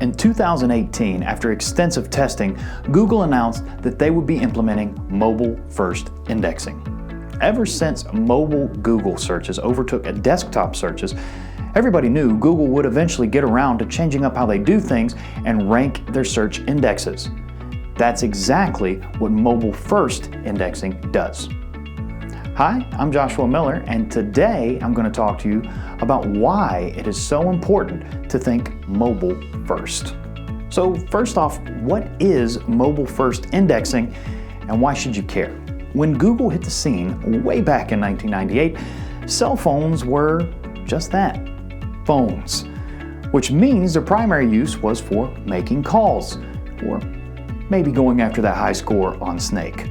In 2018, after extensive testing, Google announced that they would be implementing mobile-first indexing. Ever since mobile Google searches overtook desktop searches, everybody knew Google would eventually get around to changing up how they do things and rank their search indexes. That's exactly what mobile-first indexing does. Hi, I'm Joshua Miller, and today I'm going to talk to you about why it is so important to think mobile first. So first off, what is mobile first indexing and why should you care? When Google hit the scene way back in 1998, cell phones were just that, phones, which means their primary use was for making calls or maybe going after that high score on Snake.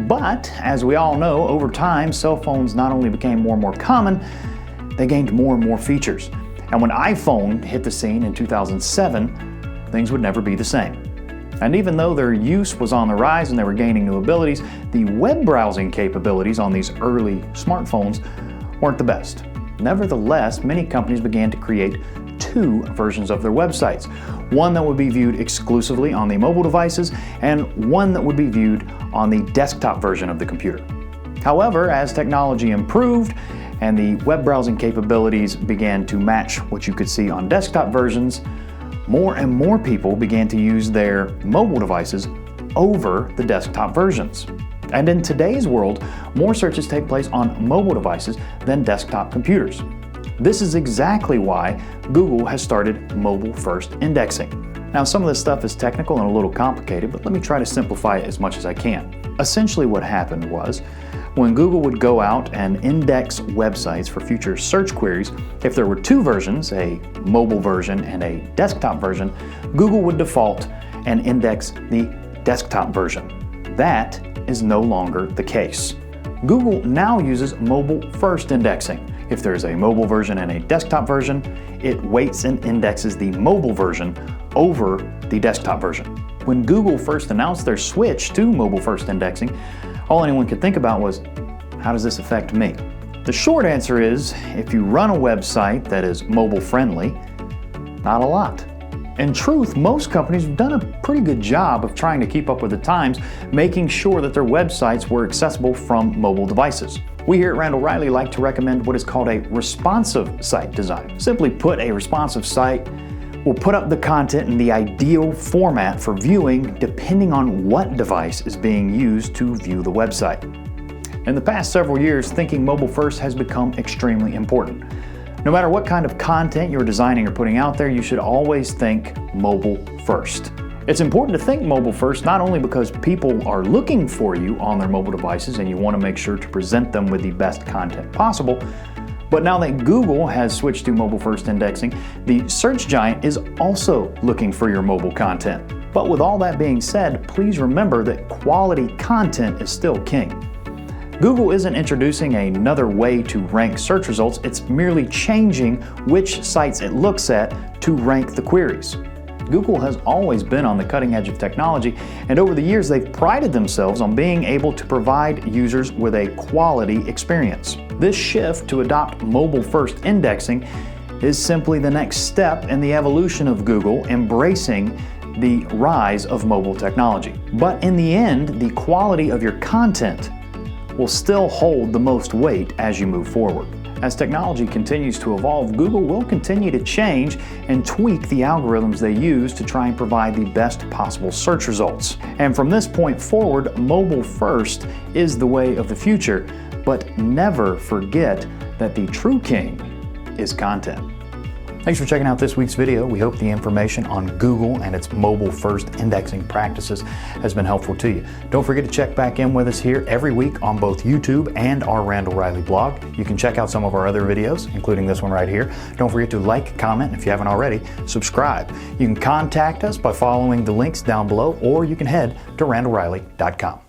But, as we all know, over time, cell phones not only became more and more common, they gained more and more features. And when iPhone hit the scene in 2007, things would never be the same. And even though their use was on the rise and they were gaining new abilities, the web browsing capabilities on these early smartphones weren't the best. Nevertheless, many companies began to create two versions of their websites. One that would be viewed exclusively on the mobile devices and one that would be viewed on the desktop version of the computer. However, as technology improved and the web browsing capabilities began to match what you could see on desktop versions, more and more people began to use their mobile devices over the desktop versions. And in today's world, more searches take place on mobile devices than desktop computers. This is exactly why Google has started mobile-first indexing. Now, some of this stuff is technical and a little complicated, but let me try to simplify it as much as I can. Essentially what happened was, when Google would go out and index websites for future search queries, if there were two versions, a mobile version and a desktop version, Google would default and index the desktop version. That is no longer the case. Google now uses mobile-first indexing. If there's a mobile version and a desktop version, it weights and indexes the mobile version over the desktop version. When Google first announced their switch to mobile-first indexing, all anyone could think about was, how does this affect me? The short answer is, if you run a website that is mobile-friendly, not a lot. In truth, most companies have done a pretty good job of trying to keep up with the times, making sure that their websites were accessible from mobile devices. We here at Randall-Reilly like to recommend what is called a responsive site design. Simply put, a responsive site will put up the content in the ideal format for viewing depending on what device is being used to view the website. In the past several years, thinking mobile first has become extremely important. No matter what kind of content you're designing or putting out there, you should always think mobile first. It's important to think mobile first not only because people are looking for you on their mobile devices and you want to make sure to present them with the best content possible, but now that Google has switched to mobile first indexing, the search giant is also looking for your mobile content. But with all that being said, please remember that quality content is still king. Google isn't introducing another way to rank search results, it's merely changing which sites it looks at to rank the queries. Google has always been on the cutting edge of technology, and over the years they've prided themselves on being able to provide users with a quality experience. This shift to adopt mobile-first indexing is simply the next step in the evolution of Google embracing the rise of mobile technology. But in the end, the quality of your content will still hold the most weight as you move forward. As technology continues to evolve, Google will continue to change and tweak the algorithms they use to try and provide the best possible search results. And from this point forward, mobile first is the way of the future, but never forget that the true king is content. Thanks for checking out this week's video. We hope the information on Google and its mobile-first indexing practices has been helpful to you. Don't forget to check back in with us here every week on both YouTube and our Randall-Reilly blog. You can check out some of our other videos, including this one right here. Don't forget to like, comment, and if you haven't already, subscribe. You can contact us by following the links down below, or you can head to randallreilly.com.